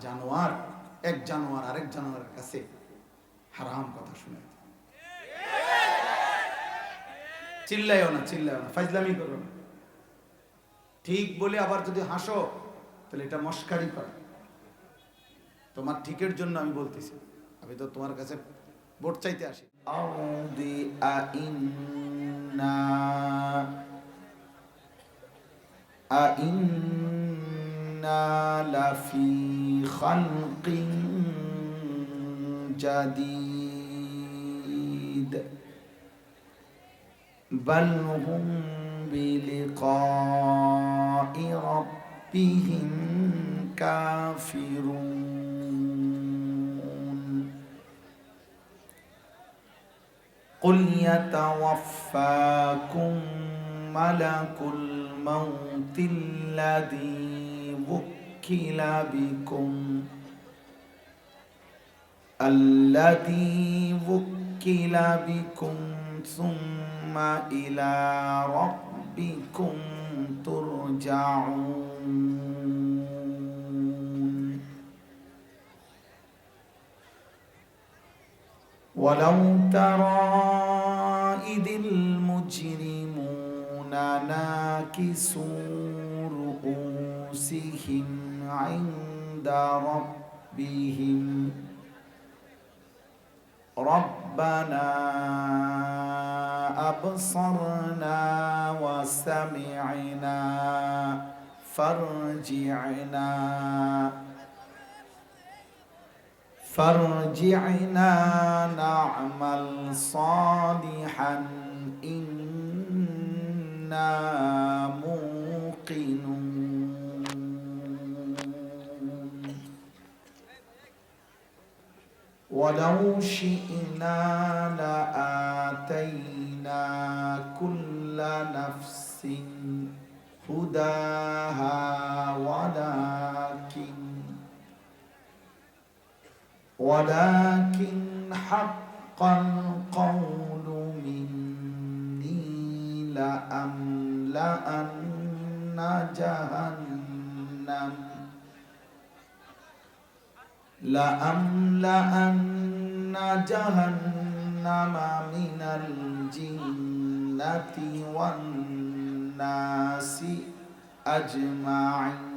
জানোয়ার এক জানোয়ার আরেক জানোয়ারের কাছে হারাম কথা শুনে। চিল্লাইও না, ফাজলামি করো না। ঠিক বলে আবার যদি হাসো তাহলে এটা মস্কারি করা। তোমার ঠিকের জন্য আমি বলতেছি, আমি তো তোমার কাছে ভোট চাইতে আসি। আউদি আইন্না লাফি খালকিন জাদীদ বাল হুম বিলিকাই রাব্বিহিম কাফিরুন। قل يتوفاكم ملك الموت الذي وكل بكم ثم إلى ربكم ترجعون. ولو ترى إذ المجرمون ناكسوا رؤوسهم عند ربهم ربنا أبصرنا وسمعنا فارجعنا نعمل صالحا إنا موقنون. ولو شئنا لآتينا كل نفس هداها ولكن حق القول مني لأملأن جهنم من الجنة والناس أجمعين.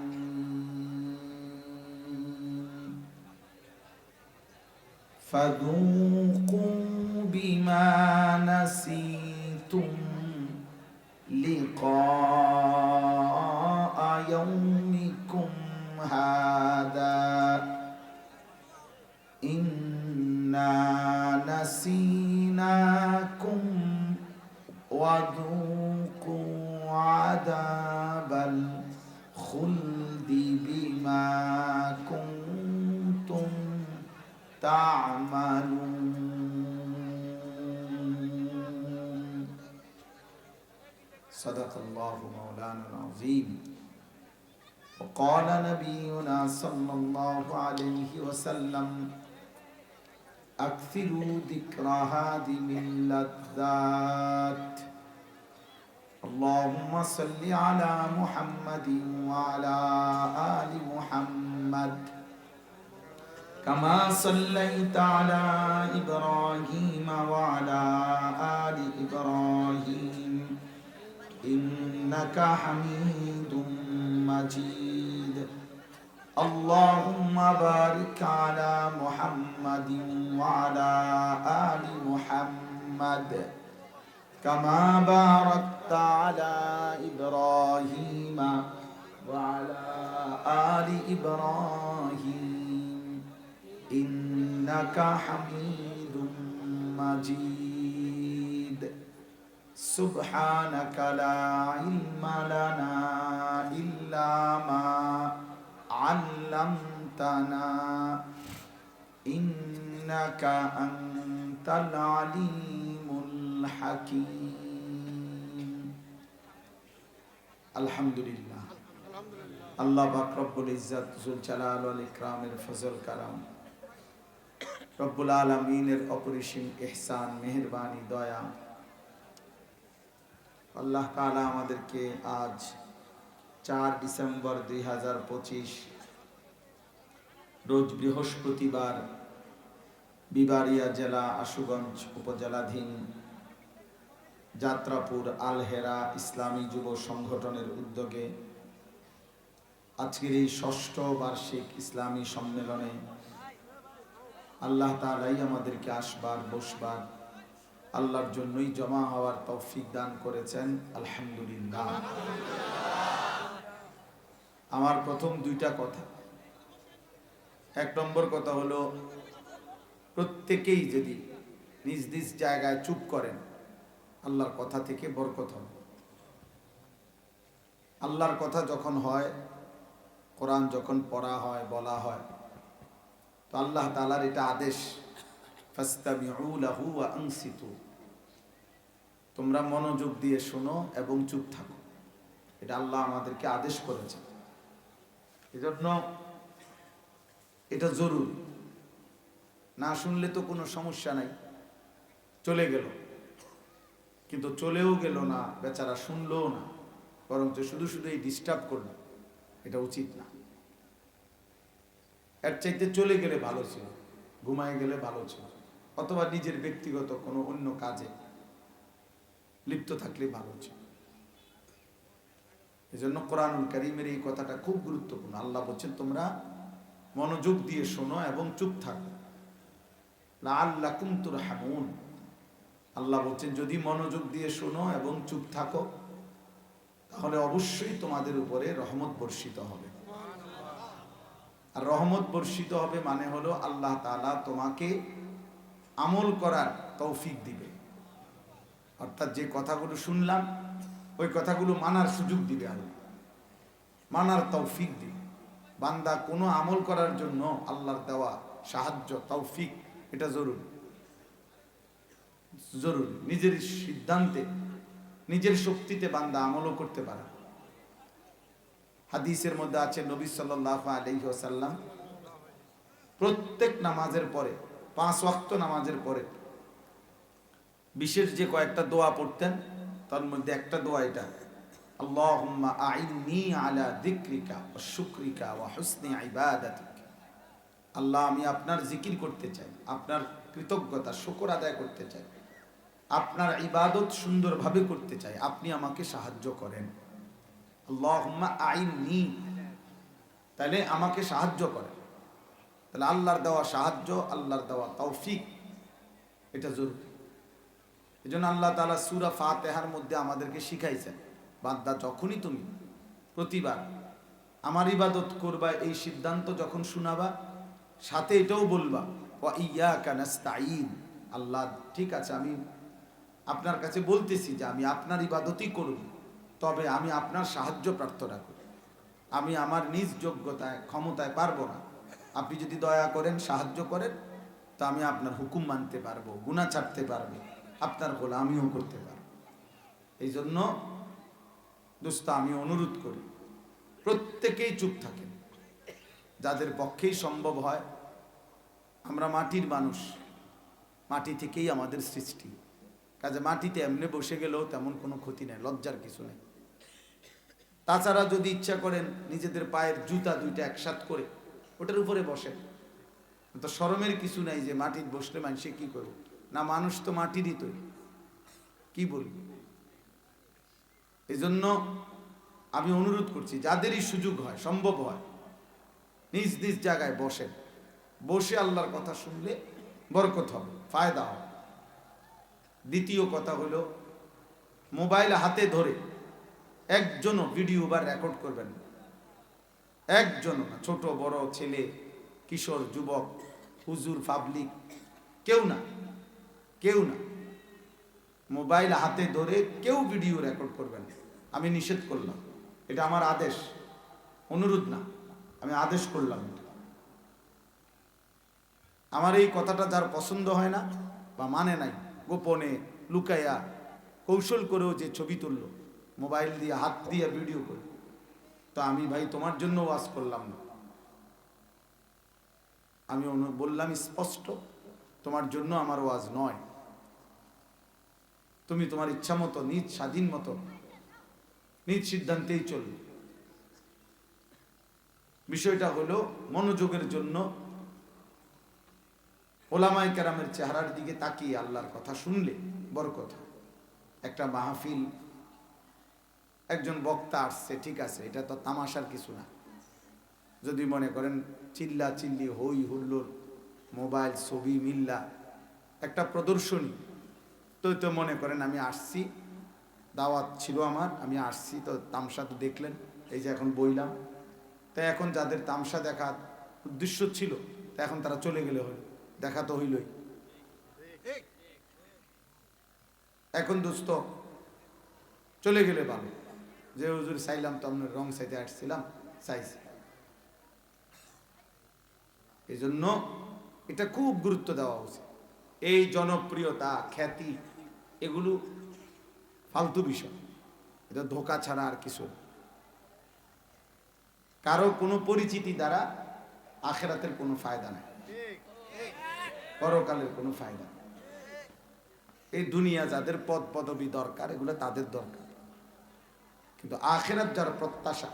فذوقوا بما نسيتم لقاء يومكم هذا إنا نسيناكم وذوقوا عذاب الخلد بما كنتم تعملون. صدق الله مولانا العظيم. وقال نبينا صلى الله عليه وسلم أكثروا ذكر هادم اللذات. اللهم صل على محمد وعلى آل محمد كما صليت على إبراهيم وعلى آل إبراهيم إنك حميد مجيد. اللهم بارك على محمد وعلى آل محمد كما باركت على إبراهيم وعلى آل إبراهيم إنك حميد مجيد. سبحانك لا علم لنا إلا ما علمتنا إنك أنت العليم الحكيم. الحمد لله. আল্লাহ পাক রব্বুল ইজ্জত জুল জালাল ওয়াল ইকরামের ফজল কারাম, রব্বুল আলামিনের অপরিসীম ইহসান, মেহেরবানি, দয়া, আল্লাহ তাআলা আমাদেরকে আজ 4 ডিসেম্বর 2025 রোজ বৃহস্পতিবার বিবাড়িয়া জেলা আশুগঞ্জ উপজেলাধীন যাত্রাপুর আল হেরা ইসলামী যুব সংগঠনের উদ্যোগে আজকের এই ষষ্ঠ বার্ষিক ইসলামী সম্মেলনে আল্লাহ তাআলাই আমাদেরকে আসবার বসবার আল্লাহর জন্যই জমা হওয়ার তৌফিক দান করেছেন, আলহামদুলিল্লাহ। আমার প্রথম দুইটা কথা, এক নম্বর কথা হলো প্রত্যেকেই যদি নিজ নিজ জায়গায় চুপ করেন আল্লাহর কথা থেকে বরকত হবে। আল্লাহর কথা যখন হয়, কোরআন যখন পড়া হয়, বলা হয়, তো আল্লাহ তাআলার এটা আদেশ, ফাসতামিউ লাহু ওয়া আনসিতু, তোমরা মনোযোগ দিয়ে শোনো এবং চুপ থাকো। এটা আল্লাহ আমাদেরকে আদেশ করেছে, এজন্য এটা জরুরি। না শুনলে তো কোনো সমস্যা নাই, চলে গেল, কিন্তু চলেও গেল না, বেচারা শুনলও না, বরঞ্চ শুধু শুধু এই ডিস্টার্ব করল, এটা উচিত না। এর চাইতে চলে গেলে ভালো ছিল, ঘুমায় গেলে ভালো ছিল, অথবা নিজের ব্যক্তিগত কোনো অন্য কাজে লিপ্ত থাকলে ভালো ছিল। এজন্য কোরআনুল কারীমের এই কথাটা খুব গুরুত্বপূর্ণ। আল্লাহ বলছেন তোমরা মনোযোগ দিয়ে শোনো এবং চুপ থাকো, লাআল্লাকুম তুরহামুন। আল্লাহ বলছেন যদি মনোযোগ দিয়ে শোনো এবং চুপ থাকো তাহলে অবশ্যই তোমাদের উপরে রহমত বর্ষিত হবে। আর রহমত বর্ষিত হবে মানে হলো আল্লাহ তাআলা তোমাকে আমল করার তৌফিক দিবে, অর্থাৎ যে কথাগুলো শুনলাম ওই কথাগুলো মানার সুযোগ দিবে, আল্লাহ মানার তৌফিক দিবে। বান্দা কোনো আমল করার জন্য আল্লাহর দেওয়া সাহায্য, তৌফিক, এটা জরুরি জরুরি। নিজের সিদ্ধান্তে, নিজের শক্তিতে বান্দা আমলও করতে পারে। হাদিসের মধ্যে আছে নবী সাল্লাল্লাহু আলাইহি ওয়াসাল্লাম প্রত্যেক নামাজের পরে, 5 ওয়াক্ত নামাজের পরে বিশেষ যে কয়েকটা দোয়া পড়তেন, তার মধ্যে একটা দোয়া এটা, আল্লাহুম্মা আইন্নি আলা যিকরিকা ওয়া শুকরিকা ওয়া হুসনি ইবাদাতিক। আল্লাহ, আমি আপনার জিকির করতে চাই, আপনার কৃতজ্ঞতা শুকর আদায় করতে চাই, আপনার ইবাদত সুন্দরভাবে করতে চাই, আপনি আমাকে সাহায্য করেন। আল্লাহুম্মা আইন্নি, তাহলে আমাকে সাহায্য করেন। তাহলে আল্লাহর দেওয়া সাহায্য, আল্লাহর দেওয়া তৌফিক, এটা জরুরি। এজন্য আল্লাহ তাআলা সূরা ফাতিহার মধ্যে আমাদেরকে শিখাইছেন, বান্দা যখনই তুমি প্রতিবার আমার ইবাদত করবা এই সিদ্ধান্ত যখন শোনাবা, সাথে এটাও বলবা ওয়া ইয়াকা নাস্তাঈন, আল্লাহ ঠিক আছে আমি আপনার কাছে বলতেছি যে আমি আপনার ইবাদতই করব, তবে আমি আপনার সাহায্য প্রার্থনা করি। আমি আমার নিজ যোগ্যতায় ক্ষমতায় পারবো না, আপনি যদি দয়া করেন, সাহায্য করেন, তো আমি আপনার হুকুম মানতে পারবো, গুনাহ ছাড়তে পারবো, আপনার গোলামিও করতে পারবো। এই জন্য দোস্ত আমি অনুরোধ করি প্রত্যেকেই চুপ থাকেন, যাদের পক্ষেই সম্ভব হয়। আমরা মাটির মানুষ, মাটি থেকেই আমাদের সৃষ্টি, কাজে মাটিতে এমনি বসে গেলেও তেমন কোনো ক্ষতি নেই, লজ্জার কিছু নেই। তাছাড়া যদি ইচ্ছা করেন নিজেদের পায়ের জুতা দুইটা একসাথ করে ওটার উপরে বসেন, তো শরমের কিছু নাই যে মাটির বসলে মানুষে কি করবে, না মানুষ তো মাটিরই তৈরি, কি বলবো। এই জন্য আমি অনুরোধ করছি যাদেরই সুযোগ হয়, সম্ভব হয়, নিজ নিজ জায়গায় বসেন, বসে আল্লাহর কথা শুনলে বরকত হবে, ফায়দা হবে। দ্বিতীয় কথা হলো মোবাইল হাতে ধরে একজনও ভিডিও বা রেকর্ড করবেন না, একজনও না, ছোট বড়, ছেলে, কিশোর, যুবক, হুজুর, পাবলিক, কেউ না, কেউ না। মোবাইল হাতে ধরে কেউ ভিডিও রেকর্ড করবেন না, আমি নিষেধ করলাম, এটা আমার আদেশ, অনুরোধ না, আমি আদেশ করলাম। আমার এই কথাটা যার পছন্দ হয় না বা মানে নাই, গোপনে লুকাইয়া কৌশল করেও যে ছবি তুললো, মোবাইল দিয়ে হাত দিয়ে ভিডিও করে, তো আমি ভাই তোমার জন্য ওয়াজ করলাম না, আমি বললাম স্পষ্ট, তোমার জন্য আমার ওয়াজ নয়। তুমি তোমার ইচ্ছা মতো, নিজ স্বাধীন মতো, নিজ সিদ্ধান্তেই চলবে। বিষয়টা হলো মনোযোগের জন্য ওলামায়ে কেরামের চেহারার দিকে তাকিয়ে আল্লাহর কথা শুনলে বড় কথা। একটা মাহফিল, একজন বক্তা আসছে, ঠিক আছে, এটা তো তামাশার কিছু না। যদি মনে করেন চিল্লা চিল্লি, হই হুল্লোড়, মোবাইল, ছবি মিল্লা, একটা প্রদর্শনী, তো মনে করেন আমি আসছি, দাওয়াত ছিল আমার, আমি আসছি, তো তামসা তো দেখলেন, এই যে এখন বইলাম, তাই এখন যাদের তামসা দেখার উদ্দেশ্য ছিল, তা এখন তারা চলে গেলে হইল, দেখা তো হইলই। এখন দোস্ত চলে গেলে ভালো, যে হুজুর চাইলাম তো আপনার রং চাইতে আসছিলাম, চাইছি। এই জন্য এটা খুব গুরুত্ব দেওয়া উচিত। এই জনপ্রিয়তা, খ্যাতি, এগুলো ফালতু বিষয়, এটা ধোঁকা ছাড়া আর কিছু। কারো কোনো পরিচিতি দ্বারা আখিরাতের কোনো ফায়দা নেই, পরকালের কোনো ফায়দা নেই। এই দুনিয়া যাদের পদ পদবি দরকার, এগুলো তাদের দরকার, কিন্তু আখিরাত যার প্রত্যাশা,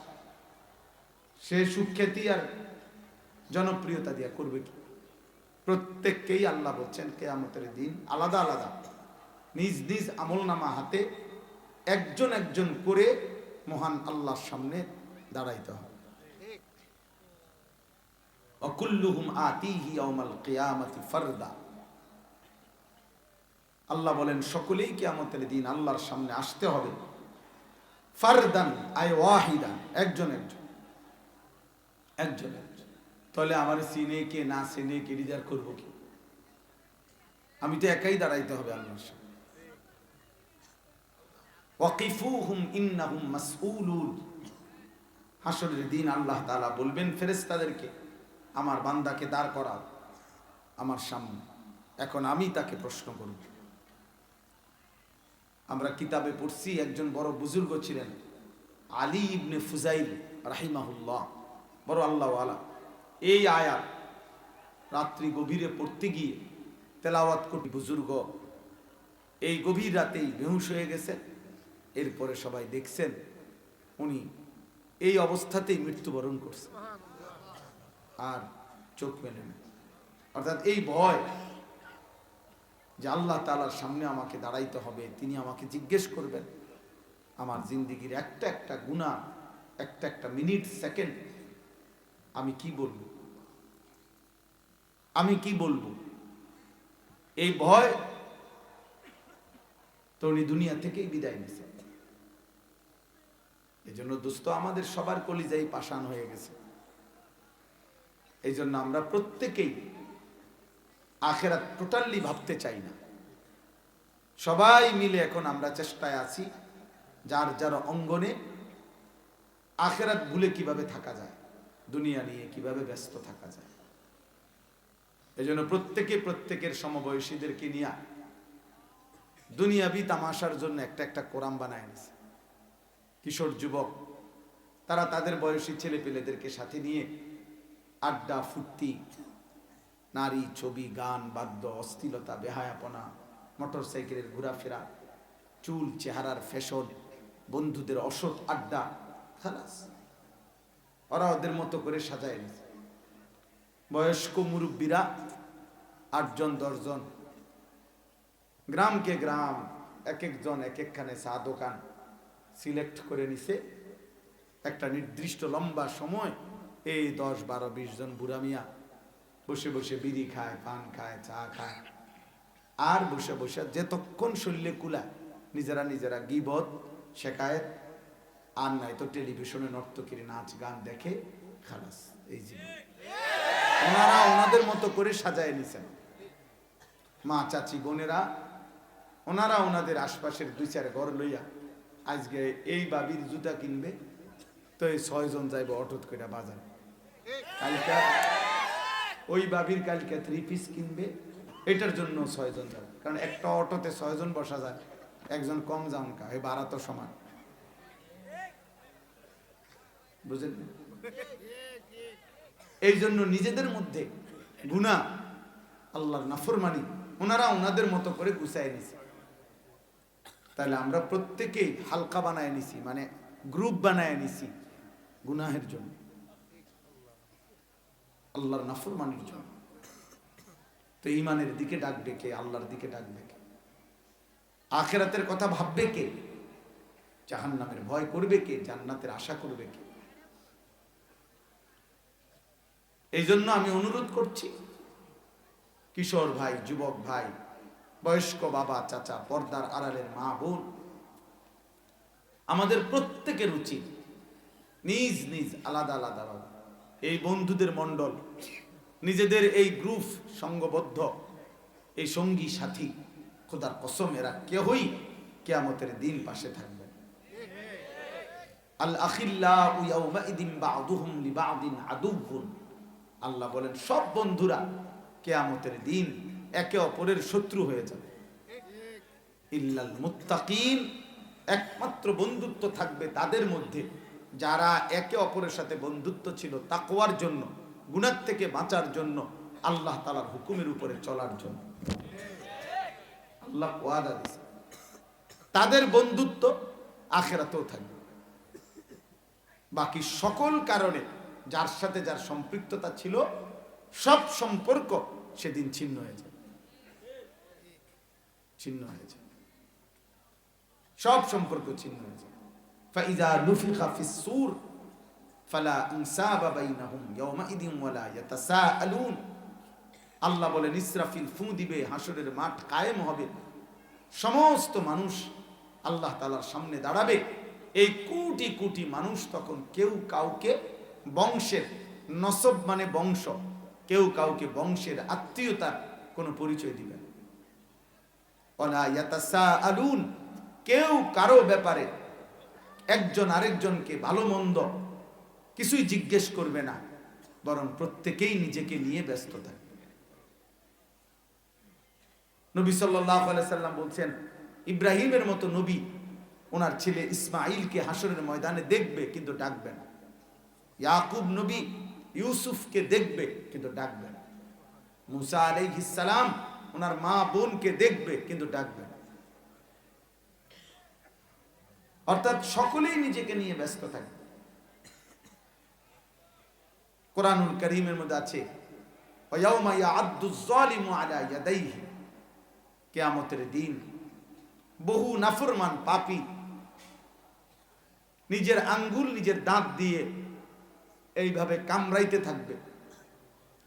সে সুখ্যাতি আর জনপ্রিয়তা দিয়া করবে কি? প্রত্যেককেই আল্লাহ বলছেন কিয়ামতের দিন আলাদা আলাদা নিজ নিজ আমলনামা হাতে একজন একজন করে মহান আল্লাহর সামনে দাঁড়াইতে হবে। ওয়াকুল্লুহুম আতিহি ইয়াউমাল কিয়ামাতি ফারদা। আল্লাহ বলেন সকলেই কিয়ামতের দিন আল্লাহর সামনে আসতে হবে। ফারদান আয় ওয়াহিদান, একজন একজন, একজন একজন। তাহলে আমার চিনে কে না চিনে কে রিজার করবো কি? আমি তো একাই দাঁড়াইতে হবে আল্লাহর সামনে। ওয়াকিফুহুম ইন্নাহুম মাসউলুন। হাসরের দিন আল্লাহ তাআলা বলবেন ফেরেশতাদেরকে, আমার বান্দাকে দাঁড় করাও আমার সামনে, এখন আমি তাকে প্রশ্ন করব। আমরা কিতাবে পড়ছি, একজন বড় বুজুর্গ ছিলেন আলী ইবনে ফুজাইল রাহিমাহুল্লাহ, বড় আল্লাহওয়ালা। এই আয়াত রাত্রি গভীরে পড়তে গিয়ে তেলাওয়াত করতে বুজুর্গ এই গভীর রাতেই বেহুশ হয়ে গেছেন। এরপরে সবাই দেখছেন উনি এই অবস্থাতেই মৃত্যুবরণ করছেন, আর চোখ মেলে না। অর্থাৎ এই ভয় যে আল্লাহ তাআলার সামনে আমাকে দাঁড়াইতে হবে, তিনি আমাকে জিজ্ঞেস করবেন আমার জিন্দেগির একটা একটা গুনাহ, একটা একটা মিনিট সেকেন্ড আমি কি বলবো, আমি কি বলবো। এই ভয় তো উনি দুনিয়া থেকেই বিদায় নিয়েছেন। এই জন্য দোস্ত আমাদের সবার কলিজাই পাষাণ হয়ে গেছে। এই জন্য আমরা প্রত্যেকেই আখিরাত টোটালি ভাবতে চাই না। সবাই মিলে এখন আমরা চেষ্টায় আছি যার যার অঙ্গনে আখিরাত ভুলে কিভাবে থাকা যায়, দুনিয়া নিয়ে কিভাবে ব্যস্ত থাকা যায়। এই জন্য প্রত্যেকে প্রত্যেকের সমবয়সীদেরকে নিয়ে দুনিয়াবি তামাশার জন্য একটা একটা কোরাম বানায় নিছে। কিশোর যুবক তারা তাদের বয়সী ছেলে পেলেদেরকে সাথে নিয়ে আড্ডা ফুর্তি, নারী, ছবি, গান, বাদ্য, অশ্লীলতা, বেহায়াপনা, মোটর সাইকেলের ঘোরাফেরা, চুল চেহারার ফ্যাশন, বন্ধুদের অসৎ আড্ডা, খালাস ওরা ওদের মতো করে সাজায় নিছে। বয়স্ক মুরব্বীরা 8 জন 10 জন, গ্রামকে গ্রাম এক একজন এক একখানে চা দোকান সিলেক্ট করে নিছে। একটা নির্দিষ্ট লম্বা সময় এই 10, 12, 20 জন বুড়া মিয়া বসে বসে বিড়ি খায়, পান খায়, চা খায়, আর বসে বসে যেতক্ষণ শরীরে কুলা নিজেরা নিজেরা গীবত শেখায়েত, আর নাই তো টেলিভিশনে নর্তকীর নাচ গান দেখে, খালাস। এই জীবন ওনারা ওনাদের মতো করে সাজায় নিছেন। মা, চাচি, বোনেরা ওনারা ওনাদের আশপাশের 2-4 ঘর লইয়া আজকে এই বাবির জুতা কিনবে, তো এই 6 জন যাইব অটোত করে বাজার। কালকে ওই বাবির কালকে 3 পিস কিনবে, এটার জন্য 6 জন যাবে। কারণ একটা অটোতে 6 জন বসা যায়, একজন কম যান কা, এই ভাড়া তো সমান, বুঝলেন? এই জন্য নিজেদের মধ্যে গুনাহ, আল্লাহর নাফরমানি ওনারা ওনাদের মতো করে গুছায় নিছে। তাহলে আমরা প্রত্যেকেই হালকা বানায় নিছি, মানে গ্রুপ বানায় নিছি গুনাহের জন্য। আল্লাহর নাফরমানির জন্য। তো ঈমানের দিকে ডাকবে কে? আল্লাহর দিকে ডাকবে কে? আখিরাতের কথা ভাববে কে? জাহান্নামের ভয় করবে কে? জান্নাতের আশা করবে কে? এই জন্য আমি অনুরোধ করছি, কিশোর ভাই, যুবক ভাই, বয়স্ক বাবা, চাচা, পর্দার আড়ালের মা, বোন, আমাদের প্রত্যেকের উচিত নিজ নিজ আলাদা আলাদা এই বন্ধুদের মণ্ডল, নিজেদের এই গ্রুপ সঙ্গবদ্ধ এই সঙ্গী সাথী, খোদার কসম এরা কেউই কিয়ামতের দিন পাশে থাকবে। আল আখিল্লাহু ইয়াউমাইদিন বা'দুহুম লিবা'দিন আদুউন। আল্লাহ বলেন সব বন্ধুরা কিয়ামতের দিন একে অপরের শত্রু হয়ে যাবে। ইল্লাল মুত্তাকিন, একমাত্র বন্ধুত্ব থাকবে তাদের মধ্যে যারা একে অপরের সাথে বন্ধুত্ব ছিল তাকওয়ার জন্য, গুনাহ থেকে বাঁচার জন্য, আল্লাহ তাআলার হুকুমের উপরে চলার জন্য। আল্লাহ ওয়াদা দিয়েছে তাদের বন্ধুত্ব আখিরাতেও থাকবে। বাকি সকল কারণে যার সাথে যার সম্পৃক্ততা ছিল সব সম্পর্ক সেদিন ছিন্ন হয়ে যাবে, ছিন্ন হয়ে যাবে, সব সম্পর্ক ছিন্ন হয়ে যাবে। ফাইযা নুফিখা ফিস-সূর ফালা ইনসাবা বাইনাহুম ইয়াওমাইদিন ওয়ালা ইয়াতাসাআলুন। আল্লাহ বলেন ইসরাফিল ফু দিবে, হাসরের মাঠ কায়েম হবে, সমস্ত মানুষ আল্লাহ তাআলার সামনে দাঁড়াবে। এই কোটি কোটি মানুষ তখন কেউ কাউকে বংশের, নসব মানে বংশ, কেউ কাউকে বংশের আত্মীয়তার কোনো পরিচয় দিবে না। ওয়ালা ইয়াতাসাআলুন, কেউ কারো ব্যাপারে একজন আরেকজনকে ভালো মন্দ কিছুই জিজ্ঞেস করবে না, বরং প্রত্যেকেই নিজেকে নিয়ে ব্যস্ত থাকবে। নবী সাল্লাল্লাহু আলাইহি সাল্লাম বলছেন, ইব্রাহিমের মতো নবী ওনার ছেলে ইসমাঈলকে হাসরের ময়দানে দেখবে কিন্তু ডাকবে না। ইয়াকুব নবী ইউসুফকে দেখবে কিন্তু ডাকবে না। মুসা আলাইহিস সালাম ওনার মা বোনকে দেখবে কিন্তু ডাকবে না। অর্থাৎ সকলেই নিজেকে নিয়ে ব্যস্ত থাকে। কোরআনুল কারীমের মধ্যে আছে ওয়ায়াউমা ইয়া'আদ্দুয যালিমু আলা ইয়াদাইহি, কিয়ামতের দিন বহু নাফরমান পাপী নিজের আঙ্গুল নিজের দাঁত দিয়ে এইভাবে কামড়াইতে থাকবে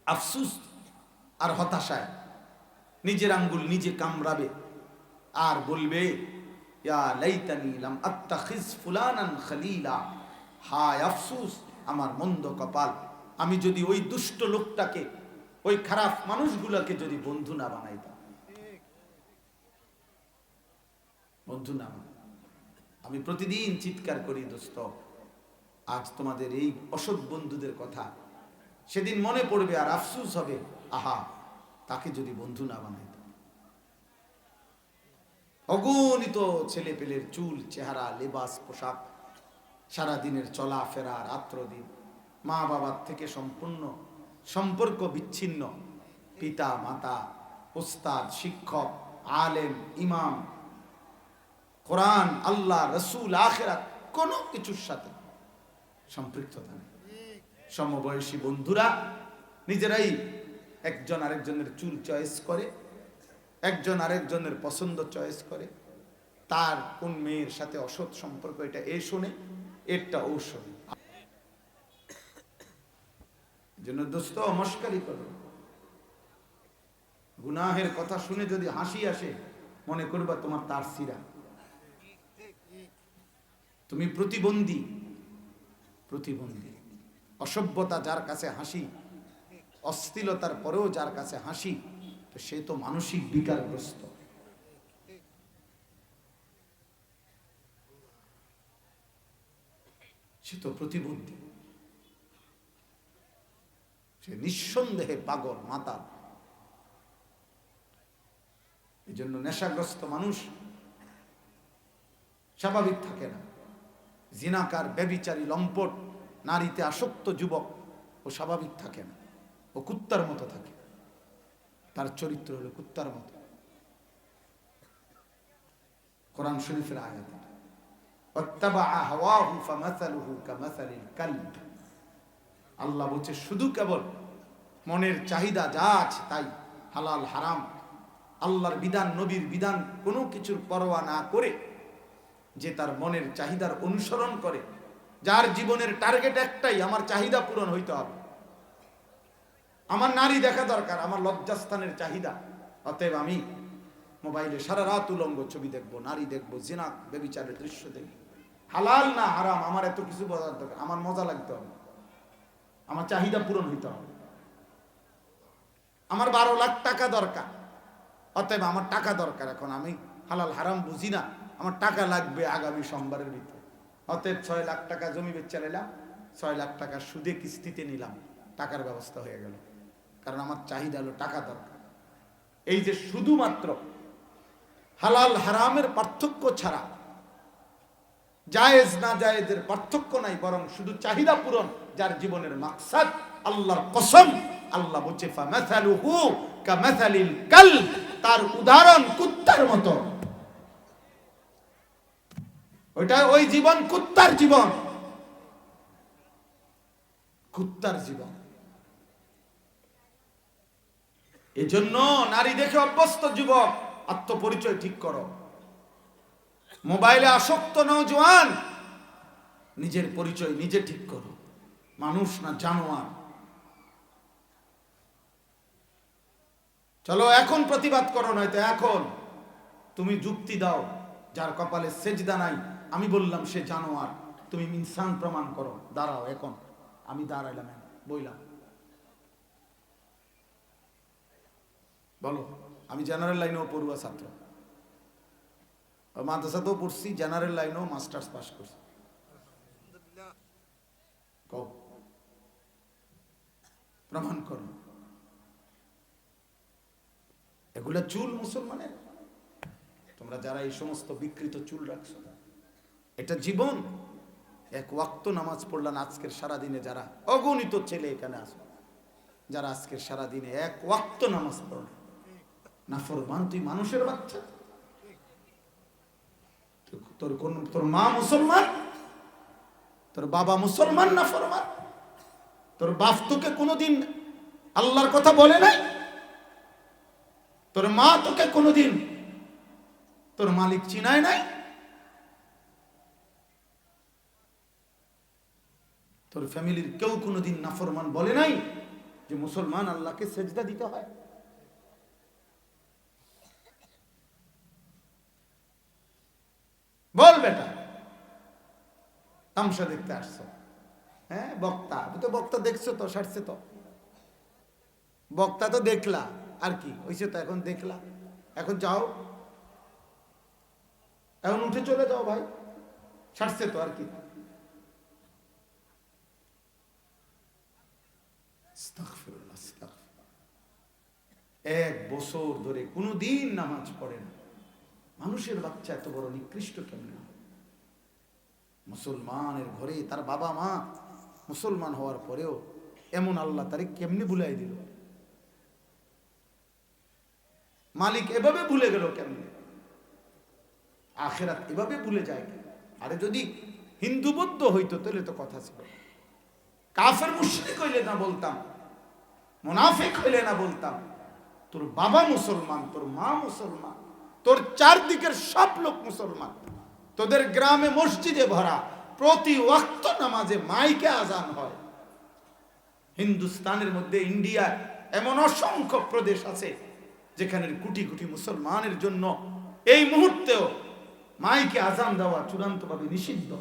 আফসোস আর হতাশায়। নিজের আঙ্গুল নিজে কামড়াবে আর বলবে ইয়া লাইতানি লাম আত্তাখিজ ফুলানান খলিলা, হায় আফসোস আমার মন্দ কপাল, আমি যদি ওই দুষ্ট লোকটাকে, ওই খারাপ মানুষগুলোকে যদি বন্ধু না বানাইতাম। বন্ধু না, আমি প্রতিদিন চিৎকার করি দোস্ত, আজ তোমাদের এই অসৎ বন্ধুদের কথা সেদিন মনে পড়বে আর আফসোস হবে, আহা তাকে যদি বন্ধু না বানাইতাম। অগণিত ছেলে পেলের চুল, চেহারা, লেবাস, পোশাক, সারাদিনের চলাফেরা, রাত্রদিন, মা বাবার থেকে সম্পূর্ণ সম্পর্ক বিচ্ছিন্ন, পিতা মাতা, উস্তাদ, শিক্ষক, আলেম, ইমাম, কোরআন, আল্লাহ, রসুল, আখিরাত, কোনো কিছুর সাথে সম্পৃক্ততা নেই। সমবয়সী বন্ধুরা নিজেরাই একজন আরেকজনের চুল চয়েস করে, একজন আরেকজনের পছন্দ চয়েস করে, তার কোন মেয়ের সাথে অসৎ সম্পর্ক এটা এ শোনে, এটা ও শোনে। জন্য দোস্ত মস্কারি করো, গুনাহের কথা শুনে যদি হাসি আসে মনে করবা তোমার তার সিরা, তুমি প্রতিবন্ধী। প্রতিবন্ধী অসভ্যতা যার কাছে হাসি, অশ্লীলতার পরেও যার কাছে হাসি, তো সে তো মানসিক বিকারগ্রস্ত। সে তো প্রতিবন্ধী, সে নিঃসন্দেহে পাগল, মাতাল। এই জন্য নেশাগ্রস্ত মানুষ স্বাভাবিক থাকে না। জিনাকার, ব্যভিচারী, লম্পট, নারীতে আসক্ত যুবক ও স্বাভাবিক থাকে না, ও কুত্তার মতো থাকে। তার চরিত্র হলো কুত্তার মতো। কোরআন শরীফের আয়াত, ওয়াত্তাবাআ হাওয়াহু ফামাসালুহু কামাসালিল কালব। আল্লাহ বলছে শুধু কেবল মনের চাহিদা যা আছে তাই, হালাল হারাম, আল্লাহর বিধান নবীর বিধান কোনো কিছুর পরোয়া না করে যে তার মনের চাহিদার অনুসরণ করে, যার জীবনের টার্গেট একটাই, আমার চাহিদা পূরণ হইতে হবে, আমার নারী দেখা দরকার, আমার লজ্জাস্থানের চাহিদা, অতএব আমি মোবাইলে সারা রাত উলঙ্গ ছবি দেখবো, নারী দেখবো, জিনা ব্যভিচারের দৃশ্য দেখবো, হালাল না হারাম আমার এত কিছু বোঝার দরকার, আমার মজা লাগতে হবে, আমার চাহিদা পূরণ হইতে হবে, আমার 12 লাখ টাকা দরকার, অতএব আমার টাকা দরকার, এখন আমি হালাল হারাম বুঝি না, আমার টাকা লাগবে আগামী সোমবারের ভিতরে, অতএব 6 লাখ টাকা জমি বেচে নিলাম, 6 লাখ টাকা সুদে কিস্তিতে নিলাম, টাকার ব্যবস্থা হয়ে গেল, কারণ আমার চাহিদা হলো টাকা দরকার। এই যে শুধুমাত্র হালাল হারামের পার্থক্য ছাড়া, জায়েজ না জায়েজের পার্থক্য নাই, বরং শুধু চাহিদা পূরণ যার জীবনের মাকসাদ, আল্লাহর কসম আল্লাহ বলছে ফামাসালুহু কামাসালিল কালব, তার উদাহরণ কুত্তার মতো, ওইটা ওই জীবন কুত্তার জীবন, কুত্তার জীবন। এজন্য নারী দেখে অভ্যস্ত যুবক, আত্মপরিচয় ঠিক করো, মোবাইলে আসক্ত নওজোয়ান, নিজের পরিচয় নিজে ঠিক করো, মানুষ না জানোয়ার। চলো এখন প্রতিবাদ করো, নয়তো এখন তুমি যুক্তি দাও, যার কপালে সেজদা নাই আমি বললাম সে জানোয়ার, তুমি ইনসান প্রমাণ করো, দাঁড়াও এখন, আমি দাঁড়াইলাম, বইলাম, বলো। আমি জেনারেল লাইনেও পড়ুয়া ছাত্র, মাদ্রাসাতেও পড়ছি, জেনারেল লাইনেও মাস্টার্স পাস করছি, প্রমাণ করো। এগুলা চুল মুসলমানের, তোমরা যারা এই সমস্ত বিকৃত চুল রাখছো, এটা জীবন। এক ওয়াক্ত নামাজ পড়লাম আজকের সারাদিনে, যারা অগণিত ছেলে এখানে আসো, যারা আজকের সারাদিনে এক ওয়াক্ত নামাজ পড়ল, নাফরমান তুই মানুষের বাচ্চা, তোর মা মুসলমান, তোর বাবা মুসলমান, নাফরমান, তোর বাপ তোকে কোনোদিন আল্লাহর কথা বলে নাই, তোর মা তোকে কোনোদিন তোর মালিক চিনায় নাই, তোর ফ্যামিলির কেউ কোনোদিন নাফরমান বলে নাই যে মুসলমান আল্লাহকে সেজদা দিতে হয়। বল বেটা, তামসা দেখতে আসছো, হ্যাঁ বক্তা, তো বক্তা দেখছো তো, সারছে তো, বক্তা তো দেখলা, আর কি হয়েছে তো, এখন দেখলা, এখন যাও, এখন উঠে চলে যাও ভাই, সারছে তো, আর কি। এক বছর ধরে কোনদিন নামাজ পড়ে না, মানুষের বাচ্চা এত বড় নিকৃষ্ট কেমন? মুসলমানের ঘরে তার বাবা মা মুসলমান হওয়ার পরেও এমন আল্লাহ তারে কেমনে ভুলাই দিল? মালিক এভাবে ভুলে গেল কেমনে? আখিরাত এভাবে ভুলে যায় কেন? আরে যদি হিন্দু বৌদ্ধ হইতো তাহলে তো কথা ছিল, কাফের মুশরিক হইলে না বলতাম, মুনাফিক হইলে না বলতাম, তোর বাবা মুসলমান, তোর মা মুসলমান, তোর চারদিকের সব লোক মুসলমান, তোদের গ্রামে মসজিদে ভরা, প্রতি ওয়াক্ত নামাজে মাইকে আজান হয়। হিন্দুস্তানের মধ্যে, ইন্ডিয়ার এমন অসংখ্য প্রদেশ আছে যেখানে কোটি কোটি মুসলমানের জন্য এই মুহূর্তেও মাইকে আজান দেওয়া চূড়ান্তভাবে নিষিদ্ধ।